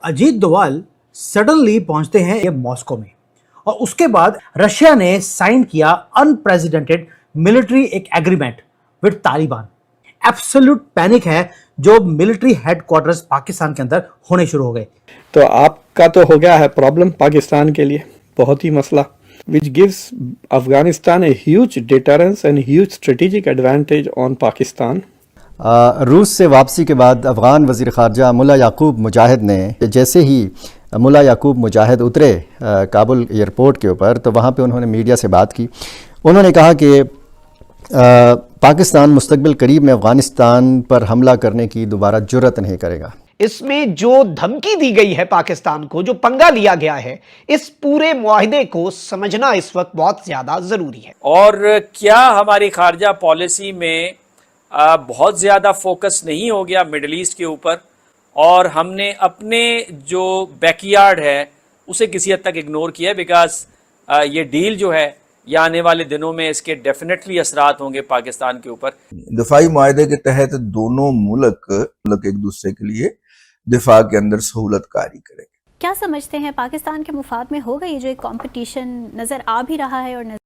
Ajit Doval suddenly पहुंचते हैं ये मॉस्को में और उसके बाद रशिया ने साइन किया अनप्रेसिडेंटेड मिलिट्री एक agreement with Taliban. Absolute panic है जो मिलिट्री हेडक्वार्टर्स पाकिस्तान के अंदर होने शुरू हो गए। तो आपका तो हो गया है प्रॉब्लम पाकिस्तान के लिए बहुत ही मसला, which gives Afghanistan a huge deterrence and huge strategic advantage on Pakistan. रूस से वापसी के बाद अफ़गान वज़ीर ख़ारजा मुल्ला याकूब मुजाहिद ने जैसे ही मुल्ला याकूब मुजाहिद उतरे काबुल एयरपोर्ट के ऊपर तो वहाँ पे उन्होंने मीडिया से बात की। उन्होंने कहा कि पाकिस्तान मुस्तक़बिल करीब में अफ़गानिस्तान पर हमला करने की दोबारा जुर्रत नहीं करेगा। इसमें जो धमकी दी गई है पाकिस्तान को, जो पंगा लिया गया है, इस पूरे मुआहिदे को समझना इस वक्त बहुत ज्यादा जरूरी है। और क्या हमारी खारजा पॉलिसी में बहुत ज़्यादा फोकस नहीं हो गया मिडल ईस्ट के ऊपर और हमने अपने जो बैकयार्ड है उसे किसी हद तक इग्नोर किया, बिकॉज ये डील जो है या आने वाले दिनों में इसके डेफिनेटली असरात होंगे पाकिस्तान के ऊपर। दफाई मुआहदे के तहत दोनों मुल्क एक दूसरे के लिए दिफा के अंदर सहूलत कारी करेंगे। क्या समझते हैं पाकिस्तान के मुफाद में होगा ये जो एक कंपटीशन नजर आ भी रहा है? और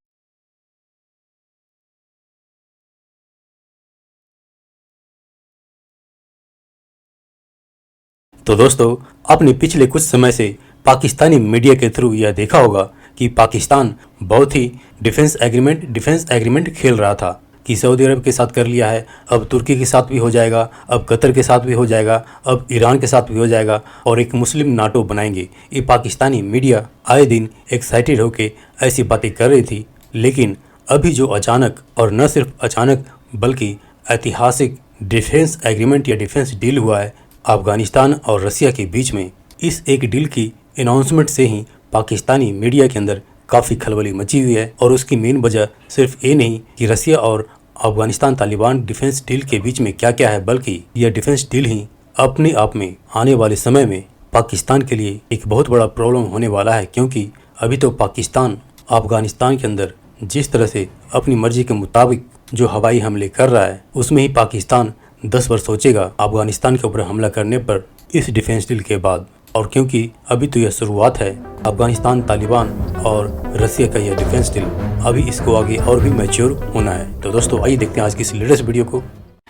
तो दोस्तों, आपने पिछले कुछ समय से पाकिस्तानी मीडिया के थ्रू यह देखा होगा कि पाकिस्तान बहुत ही डिफेंस एग्रीमेंट खेल रहा था कि सऊदी अरब के साथ कर लिया है, अब तुर्की के साथ भी हो जाएगा, अब कतर के साथ भी हो जाएगा, अब ईरान के साथ भी हो जाएगा और एक मुस्लिम नाटो बनाएंगे। ये पाकिस्तानी मीडिया आए दिन एक्साइटेड होकर ऐसी बातें कर रही थी, लेकिन अभी जो अचानक, और न सिर्फ अचानक बल्कि ऐतिहासिक डिफेंस एग्रीमेंट या डिफेंस डील हुआ है अफगानिस्तान और रसिया के बीच में, इस एक डील की अनाउंसमेंट से ही पाकिस्तानी मीडिया के अंदर काफ़ी खलबली मची हुई है। और उसकी मेन वजह सिर्फ ये नहीं कि रसिया और अफगानिस्तान तालिबान डिफेंस डील के बीच में क्या क्या है, बल्कि यह डिफेंस डील ही अपने आप में आने वाले समय में पाकिस्तान के लिए एक बहुत बड़ा प्रॉब्लम होने वाला है, क्योंकि अभी तो पाकिस्तान अफगानिस्तान के अंदर जिस तरह से अपनी मर्जी के मुताबिक जो हवाई हमले कर रहा है, उसमें ही पाकिस्तान 10 वर्ष सोचेगा अफगानिस्तान के ऊपर हमला करने पर इस डिफेंस डील के बाद। और क्योंकि अभी तो यह शुरुआत है अफगानिस्तान, तालिबान और रसिया का यह डिफेंस डील, अभी इसको आगे और भी मैच्योर होना है। तो दोस्तों, आइए देखते हैं आज की इस लेटेस्ट वीडियो को।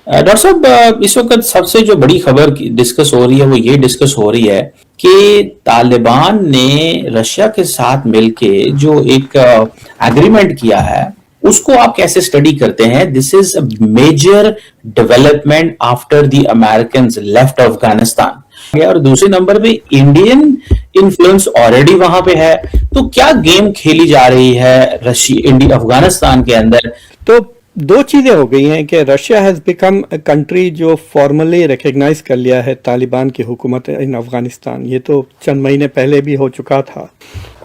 डॉक्टर साहब, इस वक्त सबसे जो बड़ी खबर डिस्कस हो रही है वो ये डिस्कस हो रही है कि तालिबान ने रशिया के साथ मिलके जो एक एग्रीमेंट किया है उसको आप कैसे स्टडी करते हैं? This is a major development after the Americans left Afghanistan. और दूसरे नंबर पे इंडियन इन्फ्लुएंस ऑलरेडी वहां पे है, तो क्या गेम खेली जा रही है इंडिया अफगानिस्तान के अंदर? तो दो चीजें हो गई हैं कि Russia has become a country जो फॉर्मली रिकॉग्नाइज कर लिया है तालिबान की हुकूमत इन अफगानिस्तान। ये तो चंद महीने पहले भी हो चुका था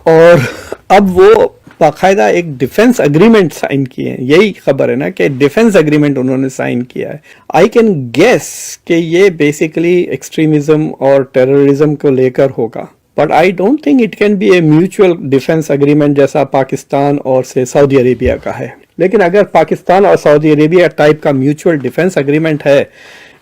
और अब वो बाकायदा एक डिफेंस एग्रीमेंट साइन किए हैं। यही खबर है ना कि डिफेंस एग्रीमेंट उन्होंने साइन किया है। आई कैन गेस कि ये बेसिकली एक्सट्रीमिज्म और टेररिज्म को लेकर होगा, but I don't think it can be a mutual defence agreement जैसा पाकिस्तान और से सऊदी अरेबिया का है। लेकिन अगर पाकिस्तान और सऊदी अरेबिया टाइप का म्यूचुअल डिफेंस एग्रीमेंट है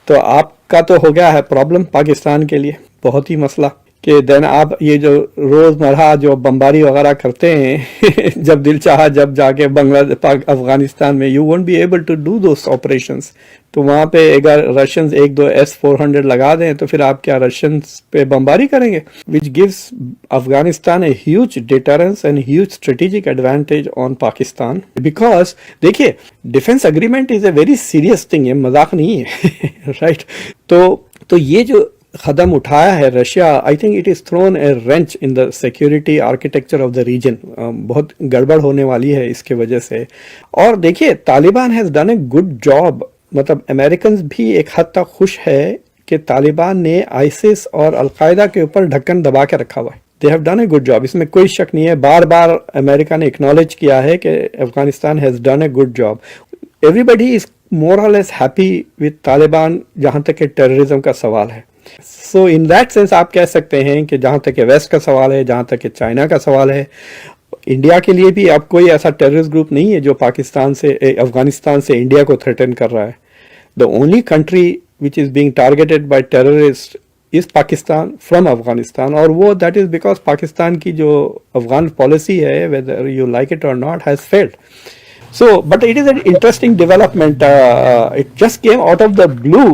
तो आपका तो हो गया है प्रॉब्लम पाकिस्तान के लिए बहुत ही मसला कि देन आप ये जो रोजमर्रा जो बमबारी वगैरह करते हैं जब दिल चाहा जब जाके अफगानिस्तान में, you won't be able to do those operations. तो वहाँ पे अगर रशियंस 1-2 S-400 लगा दें तो फिर आप क्या रशियंस पे बमबारी करेंगे? Which gives Afghanistan a huge deterrence and huge strategic advantage on Pakistan. Because देखिए, defence agreement is a very serious thing, ये मजाक नहीं है राइट? तो ये जो कदम उठाया है Russia, I think it is thrown a wrench in the security architecture of the region. बहुत गड़बड़ होने वाली है इसके वजह से। और देखिए, Taliban has done a good job, मतलब अमेरिकन भी एक हद तक खुश है कि तालिबान ने आईसिस और अलकायदा के ऊपर ढक्कन दबा के रखा हुआ है। They have done a good job, इसमें कोई शक नहीं है। बार बार अमेरिका ने एक्नॉलेज किया है कि Afghanistan has done a good job. Everybody is more और लेस हैप्पी विद तालिबान जहां तक टेररिज्म का सवाल है। सो इन दैट सेंस आप कह सकते हैं कि जहां तक वेस्ट का सवाल है, जहां तक चाइना का सवाल है, इंडिया के लिए भी अब कोई ऐसा टेररिस्ट ग्रुप नहीं है जो पाकिस्तान से अफगानिस्तान से इंडिया को थ्रेटन कर रहा है। The only country which is being targeted bye terrorist is Pakistan from Afghanistan, और वो दैट इज बिकॉज पाकिस्तान की जो अफगान पॉलिसी है, वेदर यू लाइक इट और not, has failed. So, but it is an interesting development. It just came out of the blue.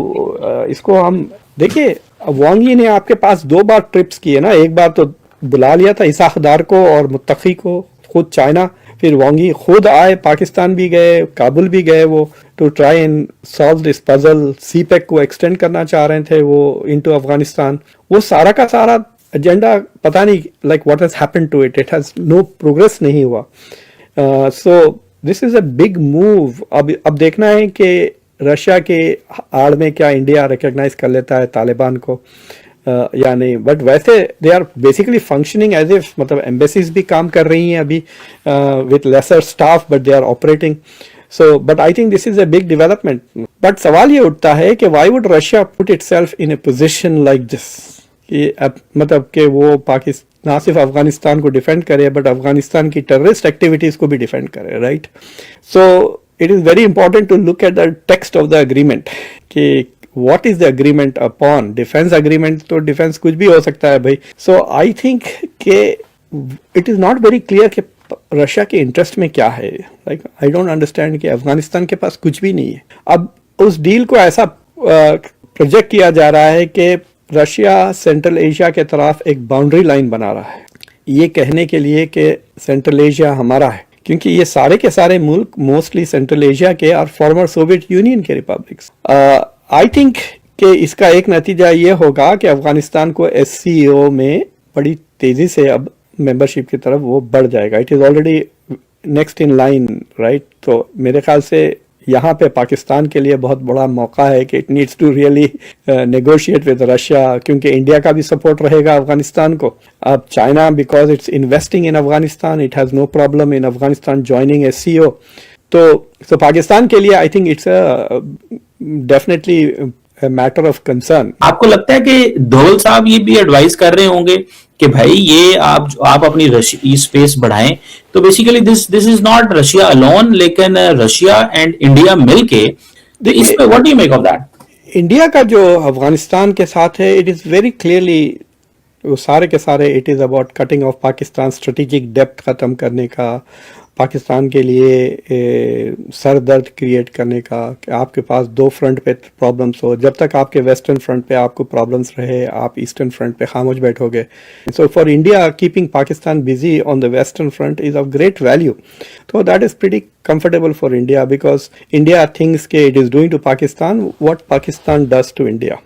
इसको हम देखिए, वांग यी ने आपके पास 2 बार ट्रिप्स किए ना. एक बार तो बुला लिया था इसाक दार को और मुत्तकी को, खुद चाइना. फिर वांग यी खुद आए, पाकिस्तान भी गए, काबुल भी गए, वो to try and solve this puzzle. CPEC को एक्सटेंड करना चाह रहे थे वो इनटू अफगानिस्तान. वो सारा का सारा एजेंडा पता नहीं like what has happened to it. It has no progress नहीं हुआ. So this is a big move. अब देखना है कि रशिया के आड़ में क्या इंडिया रिकॉग्नाइज कर लेता है तालिबान को या नहीं. बट वैसे they are basically functioning as if, मतलब एम्बेसीज भी काम कर रही हैं अभी with lesser staff, but they are operating. So but I think this is a big development. But सवाल ये उठता है कि why would Russia put itself in a position like this, कि मतलब कि वो पाकिस्तान ना सिर्फ अफगानिस्तान को डिफेंड करे बट अफगानिस्तान की टेररिस्ट एक्टिविटीज को भी डिफेंड करे, right. So it is very important to look at the text of the agreement कि what is the agreement upon. Defence agreement तो डिफेंस कुछ भी हो सकता है भाई. सो आई थिंक के it is not very clear कि रशिया के इंटरेस्ट में क्या है. लाइक आई डोंट अंडरस्टैंड कि अफगानिस्तान के पास कुछ भी नहीं है. अब उस डील को ऐसा प्रोजेक्ट किया जा रहा है कि रशिया सेंट्रल एशिया के तरफ एक बाउंड्री लाइन बना रहा है, ये कहने के लिए कि सेंट्रल एशिया हमारा है, क्योंकि ये सारे के सारे मुल्क मोस्टली सेंट्रल एशिया के और फॉर्मर सोवियत यूनियन के रिपब्लिक्स. आई थिंक कि इसका एक नतीजा ये होगा कि अफगानिस्तान को SCO में बड़ी तेजी से अब मेंबरशिप की तरफ वो बढ़ जाएगा. It is already next in line, right. तो मेरे ख्याल से यहाँ पे पाकिस्तान के लिए बहुत बड़ा मौका है कि it needs to really negotiate with Russia, क्योंकि इंडिया का भी सपोर्ट रहेगा अफगानिस्तान को. अब China because it's investing in Afghanistan, it has no problem in Afghanistan joining SCO. तो पाकिस्तान के लिए I think it's definitely matter of concern. आपको लगता है कि धोल साहब ये भी एडवाइस कर रहे होंगे कि भाई ये आप अपनी स्पेस बढ़ाएं, तो basically this is not Russia alone, लेकिन रशिया एंड इंडिया मिलके, इस पे what do you make of that? India का जो अफगानिस्तान के साथ है, इट इज वेरी क्लियरली वो सारे के सारे it is about cutting of Pakistan, strategic depth खत्म करने का, पाकिस्तान के लिए सर दर्द क्रिएट करने का कि आपके पास 2 फ्रंट पे प्रॉब्लम्स हो. जब तक आपके वेस्टर्न फ्रंट पे आपको प्रॉब्लम्स रहे, आप ईस्टर्न फ्रंट पे खामोश बैठोगे. So for India keeping Pakistan busy on the western front is of great value. So that is pretty comfortable for India because India thinks that it is doing to Pakistan what Pakistan does to India.